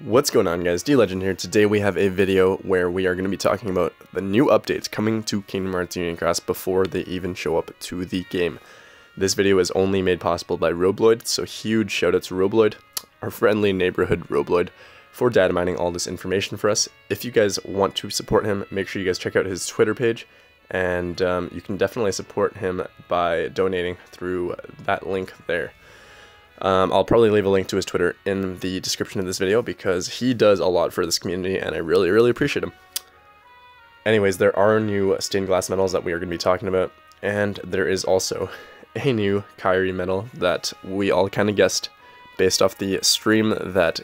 What's going on, guys? DLegend here. Today we have a video where we are going to be talking about the new updates coming to Kingdom Hearts Union Cross before they even show up to the game. This video is only made possible by Robloid, so huge shout out to Robloid, our friendly neighborhood Robloid, for data mining all this information for us. If you guys want to support him, make sure you guys check out his Twitter page, and you can definitely support him by donating through that link there. I'll probably leave a link to his Twitter in the description of this video because he does a lot for this community and I really appreciate him. Anyways, there are new stained glass medals that we are going to be talking about, and there is also a new Kairi medal that we all kind of guessed based off the stream that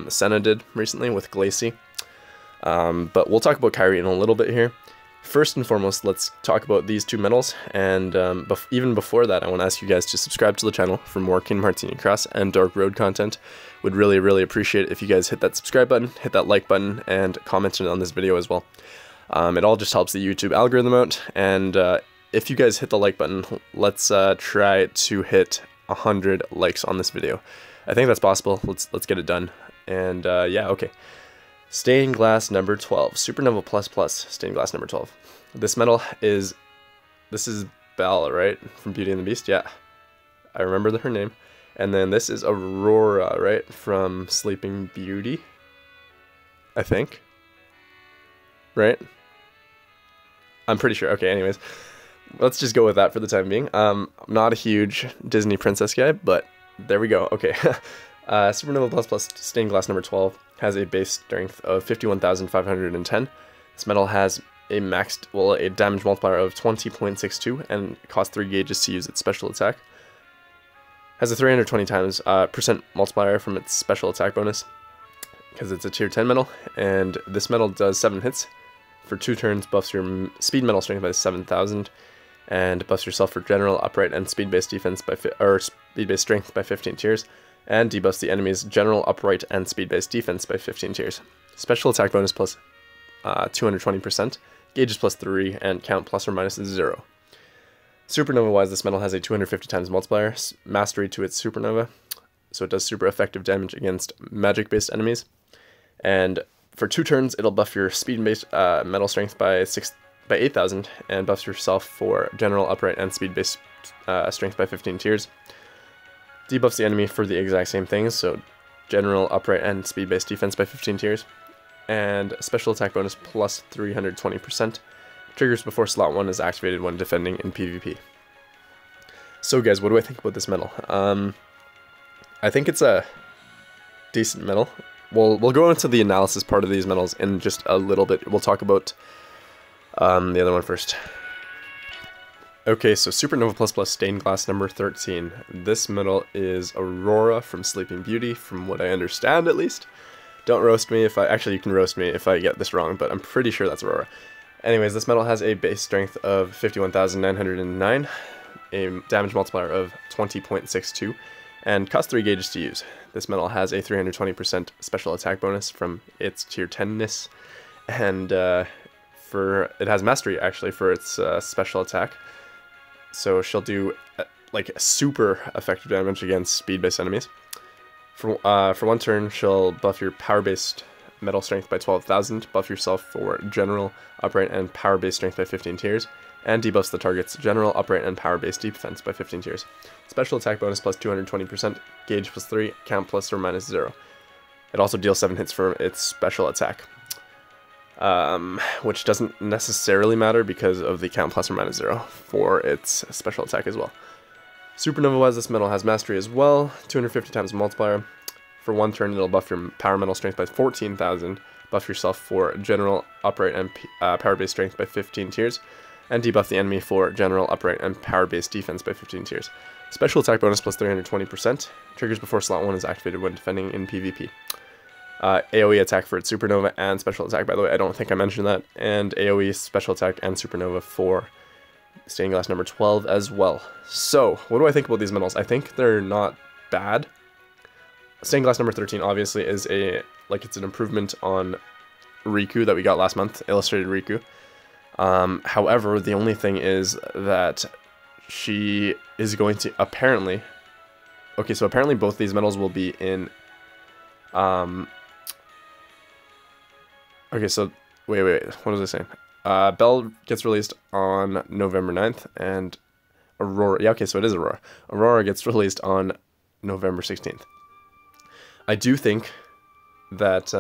Senna did recently with Glacy. But we'll talk about Kairi in a little bit here. First and foremost, let's talk about these two medals, and even before that, I want to ask you guys to subscribe to the channel for more Kingdom Hearts Union Cross and Dark Road content. Would really appreciate it if you guys hit that subscribe button, hit that like button, and comment on this video as well. It all just helps the YouTube algorithm out, and if you guys hit the like button, let's try to hit 100 likes on this video. I think that's possible. Let's get it done, and yeah, okay. Stained glass number 12, Supernova Plus stained glass number 12. This medal is, this is Belle, right, from Beauty and the Beast? Yeah, I remember her name. And then this is Aurora, right, from Sleeping Beauty, I think, right? I'm pretty sure. Okay, anyways, let's just go with that for the time being. I'm not a huge Disney princess guy, but there we go. Okay. Supernova Plus stained glass number 12 has a base strength of 51,510. This medal has a maxed, well, a damage multiplier of 20.62 and costs 3 gauges to use its special attack. Has a 320 times percent multiplier from its special attack bonus because it's a tier 10 medal, and this medal does 7 hits for 2 turns, buffs your speed medal strength by 7,000, and buffs yourself for general, upright, and speed-based defense by speed-based strength by 15 tiers. And debuffs the enemy's general, upright, and speed-based defense by 15 tiers. Special attack bonus plus 220%, gauges plus 3, and count plus or minus 0. Supernova-wise, this medal has a 250 times multiplier, mastery to its supernova, so it does super effective damage against magic-based enemies. And for 2 turns, it'll buff your speed-based medal strength by 8,000, and buffs yourself for general, upright, and speed-based strength by 15 tiers. Debuffs the enemy for the exact same things, so general, upright, and speed-based defense by 15 tiers. And special attack bonus plus 320%. Triggers before slot 1 is activated when defending in PvP. So guys, what do I think about this medal? I think it's a decent medal. We'll go into the analysis part of these medals in just a little bit. We'll talk about the other one first. Okay, so Supernova Plus stained glass number 13. This medal is Aurora from Sleeping Beauty, from what I understand at least. Don't roast me if actually you can roast me if I get this wrong, but I'm pretty sure that's Aurora. Anyways, this medal has a base strength of 51,909, a damage multiplier of 20.62, and costs 3 gauges to use. This medal has a 320% special attack bonus from its tier 10-ness, and it has mastery actually for its special attack. So she'll do like super effective damage against speed-based enemies. For 1 turn, she'll buff your power-based medal strength by 12,000, buff yourself for general, upright, and power-based strength by 15 tiers, and debuffs the target's general, upright, and power-based defense by 15 tiers. Special attack bonus plus 220%, gauge plus 3, count plus or minus 0. It also deals 7 hits for its special attack. Which doesn't necessarily matter because of the count plus or minus 0 for its special attack as well. Supernova-wise, this medal has mastery as well, 250 times multiplier. For 1 turn, it'll buff your power medal strength by 14,000, buff yourself for general, upright, and power-based strength by 15 tiers, and debuff the enemy for general, upright, and power-based defense by 15 tiers. Special attack bonus plus 320%, triggers before slot 1 is activated when defending in PvP. AoE attack for its Supernova and special attack, by the way, I don't think I mentioned that, and AoE special attack and Supernova for stained glass number 12 as well. So, what do I think about these medals? I think they're not bad. Stained glass number 13 obviously is it's an improvement on Riku that we got last month, illustrated Riku. However, the only thing is that she is going to apparently, okay, so apparently both these medals will be in Okay, so wait. What was I saying? Bell gets released on November 9th, and Aurora. Yeah, okay, so it is Aurora. Aurora gets released on November 16th. I do think that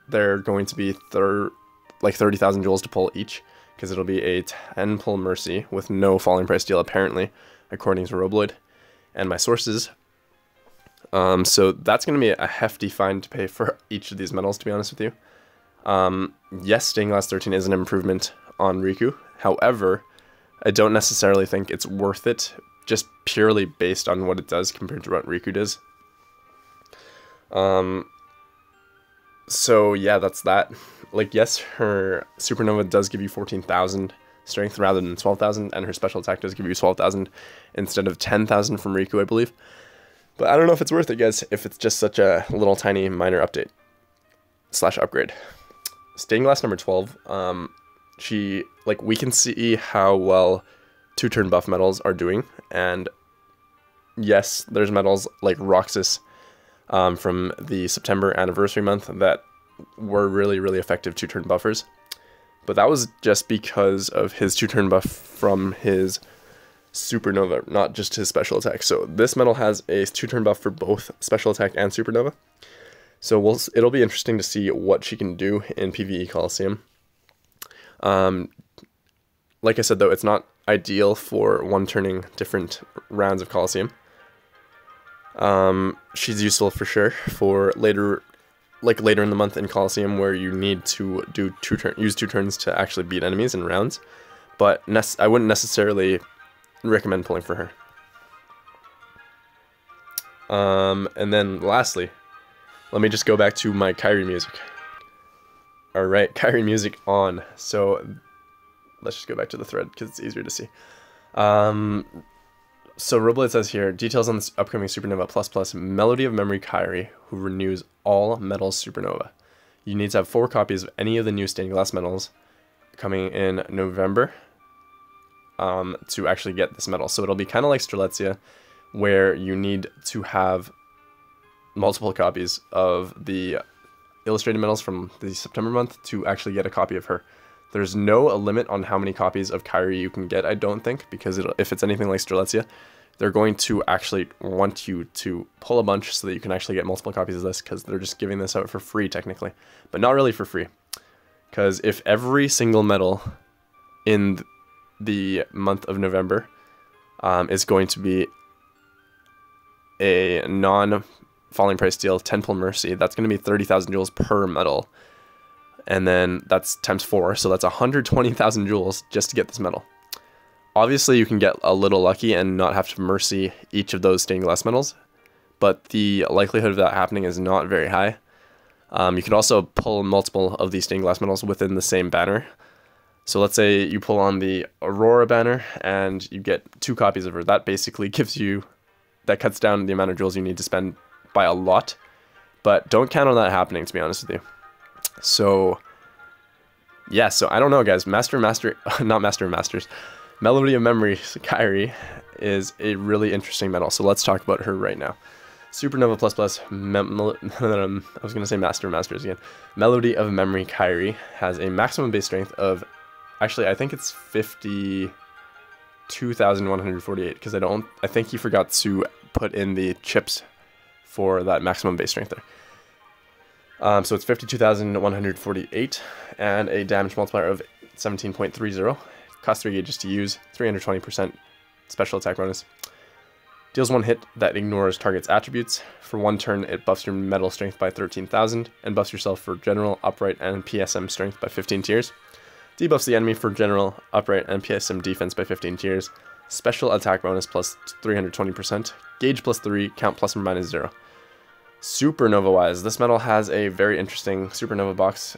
they're going to be 30,000 jewels to pull each, because it'll be a 10 pull Mercy with no falling price deal, apparently, according to Robloid and my sources. So that's going to be a hefty fine to pay for each of these medals, to be honest with you. Yes, Stained Glass 13 is an improvement on Riku. However, I don't necessarily think it's worth it, just purely based on what it does compared to what Riku does. So yeah, that's that. Like, yes, her Supernova does give you 14,000 strength rather than 12,000, and her special attack does give you 12,000 instead of 10,000 from Riku, I believe. But I don't know if it's worth it, guys, if it's just such a little tiny minor update / upgrade. Stained Glass number 12, we can see how well 2-turn buff medals are doing, and yes, there's medals like Roxas from the September anniversary month that were really, really effective 2-turn buffers. But that was just because of his 2-turn buff from his Supernova, not just his special attack. So this medal has a 2-turn buff for both special attack and Supernova. So it'll be interesting to see what she can do in PvE Coliseum. Like I said, though, it's not ideal for one-turning different rounds of Coliseum. She's useful for sure for later in the month in Coliseum, where you need to do use 2 turns to actually beat enemies in rounds. But I wouldn't necessarily recommend pulling for her. And then lastly, let me just go back to my Kairi music. Alright, Kairi music on. So let's just go back to the thread because it's easier to see. So Robloid says here, details on this upcoming Supernova ++ Melody of Memory Kairi, who renews all medals Supernova. You need to have 4 copies of any of the new stained glass medals coming in November to actually get this medal. So it'll be kind of like Strelitzia, where you need to have multiple copies of the illustrated medals from the September month to actually get a copy of her. There's no limit on how many copies of Kairi you can get, I don't think, because if it's anything like Strelitzia, they're going to actually want you to pull a bunch so that you can actually get multiple copies of this, because they're just giving this out for free, technically. But not really for free, because if every single medal in the month of November is going to be a non-falling price deal, 10 pull Mercy, that's going to be 30,000 jewels per medal. And then that's times 4, so that's 120,000 jewels just to get this medal. Obviously, you can get a little lucky and not have to Mercy each of those stained glass medals, but the likelihood of that happening is not very high. You can also pull multiple of these stained glass medals within the same banner. So let's say you pull on the Aurora banner and you get 2 copies of her. That basically that cuts down the amount of jewels you need to spend by a lot, but don't count on that happening, to be honest with you. So yeah, so I don't know, guys. Not Master of Masters, Melody of Memory Kairi is a really interesting medal. So let's talk about her right now. Supernova ++ I was gonna say Master of Masters again. Melody of Memory Kairi has a maximum base strength of, actually I think it's 52,148, because I think he forgot to put in the chips for that maximum base strength there. So it's 52,148 and a damage multiplier of 17.30. Costs 3 gauges to use, 320% special attack bonus. Deals 1 hit that ignores target's attributes. For 1 turn, it buffs your metal strength by 13,000 and buffs yourself for general, upright, and PSM strength by 15 tiers. Debuffs the enemy for general, upright, and PSM defense by 15 tiers. Special attack bonus plus 320%. Gauge +3, count ±0. Supernova wise, this medal has a very interesting Supernova box.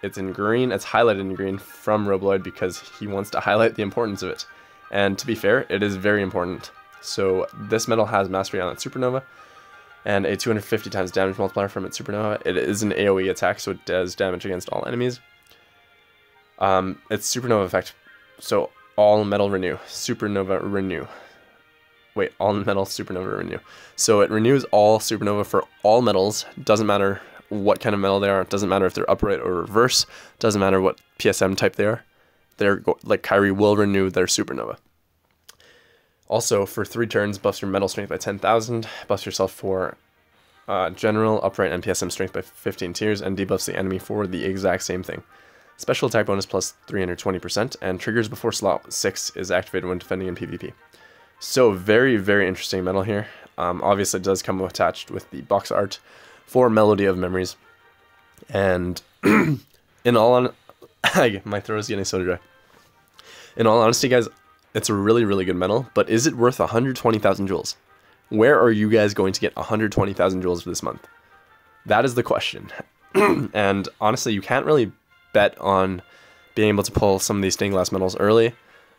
It's in green, it's highlighted in green from Robloid because he wants to highlight the importance of it. And to be fair, it is very important. So this medal has Mastery on its Supernova and a 250 times damage multiplier from its Supernova. It is an AoE attack, so it does damage against all enemies. Its Supernova effect, so all metal renew, Supernova renew. Wait, all metal Supernova renew. So it renews all Supernova for all metals, doesn't matter what kind of medal they are. It doesn't matter if they're upright or reverse. It doesn't matter what PSM type they are. Like Kairi will renew their Supernova. Also, for 3 turns, buffs your medal strength by 10,000, buffs yourself for general, upright, and PSM strength by 15 tiers, and debuffs the enemy for the exact same thing. Special attack bonus plus 320%, and triggers before slot 6 is activated when defending in PvP. So very, very interesting medal here. Obviously, it does come attached with the box art for Melody of Memories. And in all my throat is getting so dry. In all honesty, guys, it's a really, really good medal, but is it worth 120,000 jewels? Where are you guys going to get 120,000 jewels for this month? That is the question. And honestly, you can't really bet on being able to pull some of these stained glass medals early,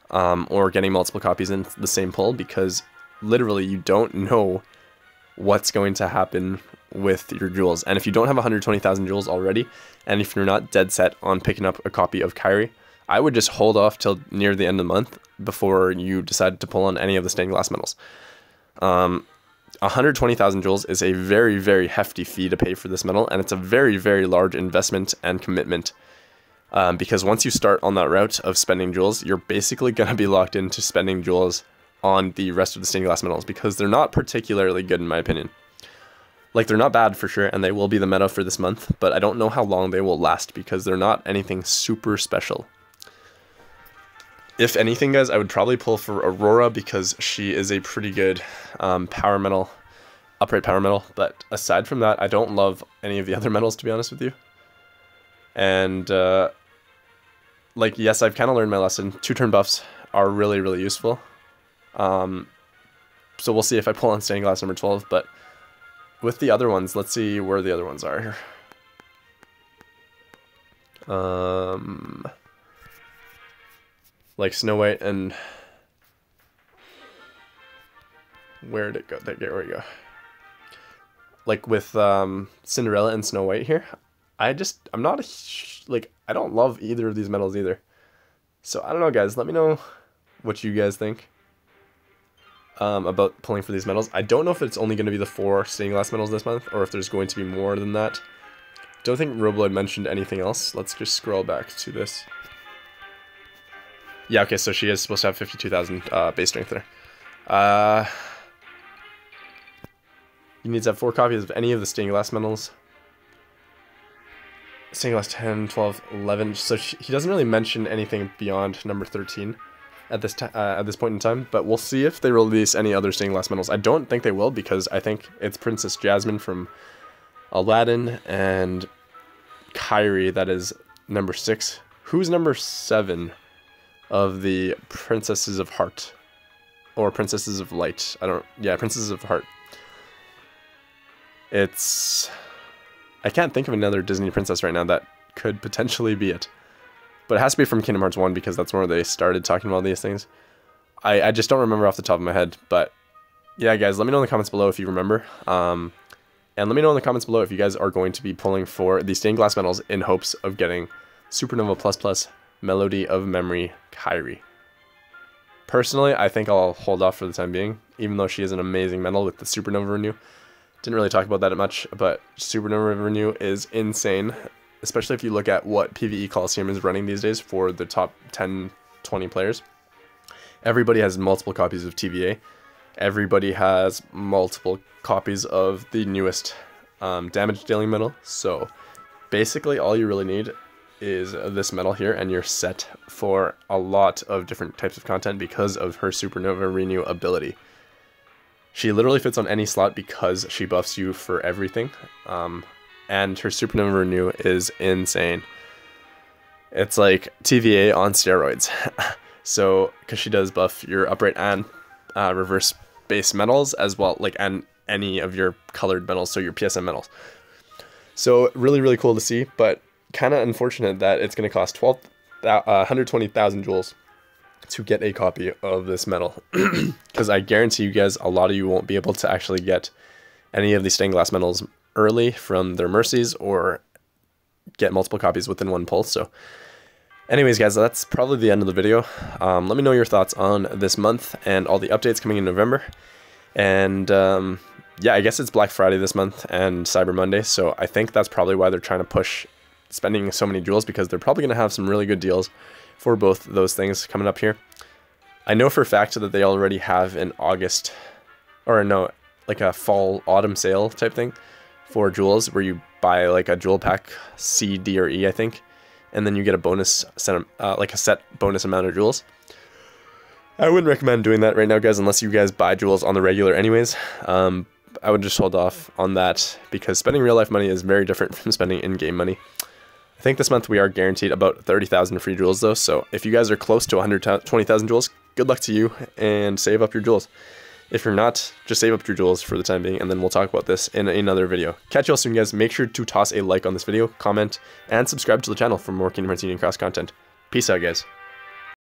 or getting multiple copies in the same pull, because literally you don't know what's going to happen with your jewels. And if you don't have 120,000 jewels already, and if you're not dead set on picking up a copy of Kairi, I would just hold off till near the end of the month before you decide to pull on any of the stained glass medals. 120,000 jewels is a very, very hefty fee to pay for this medal, and it's a very, very large investment and commitment. Because once you start on that route of spending jewels, you're basically going to be locked into spending jewels on the rest of the stained glass medals, because they're not particularly good in my opinion. Like, they're not bad for sure, and they will be the meta for this month, but I don't know how long they will last because they're not anything super special. If anything, guys, I would probably pull for Aurora because she is a pretty good power medal, upright power medal. But aside from that, I don't love any of the other medals, to be honest with you. And, like, yes, I've kind of learned my lesson. 2-turn buffs are really, really useful. So we'll see if I pull on stained glass number 12. But with the other ones, let's see where the other ones are here. Like Snow White and where'd it go? There we go. Like with Cinderella and Snow White here, I'm not like, I don't love either of these medals either. So I don't know, guys. Let me know what you guys think about pulling for these medals. I don't know if it's only going to be the 4 stained glass medals this month, or if there's going to be more than that. Don't think Robloid mentioned anything else. Let's just scroll back to this. Yeah, okay, so she is supposed to have 52,000 base strength there. You need to have 4 copies of any of the stained glass medals. Stained glass 10, 12, 11. So he doesn't really mention anything beyond number 13 at this point in time. But we'll see if they release any other stained glass medals. I don't think they will, because I think it's Princess Jasmine from Aladdin and Kairi that is number 6. Who's number 7? Of the Princesses of Heart, or Princesses of Light. Yeah, Princesses of Heart. I can't think of another Disney princess right now that could potentially be it. But it has to be from Kingdom Hearts 1, because that's where they started talking about these things. I just don't remember off the top of my head, but yeah, guys, let me know in the comments below if you remember. And let me know in the comments below if you guys are going to be pulling for the stained glass medals in hopes of getting Supernova++ Melody of Memory Kairi. Personally, I think I'll hold off for the time being, even though she is an amazing medal with the Supernova Renew. Didn't really talk about that much, but Supernova Renew is insane, especially if you look at what PvE Coliseum is running these days for the top 10, 20 players. Everybody has multiple copies of TVA. Everybody has multiple copies of the newest damage dealing medal. So basically all you really need is this medal here, and you're set for a lot of different types of content because of her Supernova Renew ability. She literally fits on any slot because she buffs you for everything, and her Supernova Renew is insane. It's like TVA on steroids. So, because she does buff your upright and reverse base medals as well, like, and any of your colored medals, so your PSM medals. So really, really cool to see, but kind of unfortunate that it's going to cost 120,000 jewels to get a copy of this medal. Because I guarantee you guys, a lot of you won't be able to actually get any of these stained glass medals early from their mercies, or get multiple copies within one pull. So anyways, guys, that's probably the end of the video. Let me know your thoughts on this month and all the updates coming in November. And yeah, I guess it's Black Friday this month and Cyber Monday, so I think that's probably why they're trying to push spending so many jewels, because they're probably going to have some really good deals for both those things coming up here. I know for a fact that they already have an August, or no, like a fall autumn sale type thing for jewels, where you buy like a jewel pack C, D, or E, I think, and then you get a bonus set, like a set bonus amount of jewels. I wouldn't recommend doing that right now, guys, unless you guys buy jewels on the regular anyways. I would just hold off on that, because spending real life money is very different from spending in-game money. I think this month we are guaranteed about 30,000 free jewels though, so if you guys are close to 120,000 jewels, good luck to you, and save up your jewels. If you're not, just save up your jewels for the time being, and then we'll talk about this in another video. Catch you all soon, guys. Make sure to toss a like on this video, comment, and subscribe to the channel for more Kingdom Hearts Union Cross content. Peace out, guys.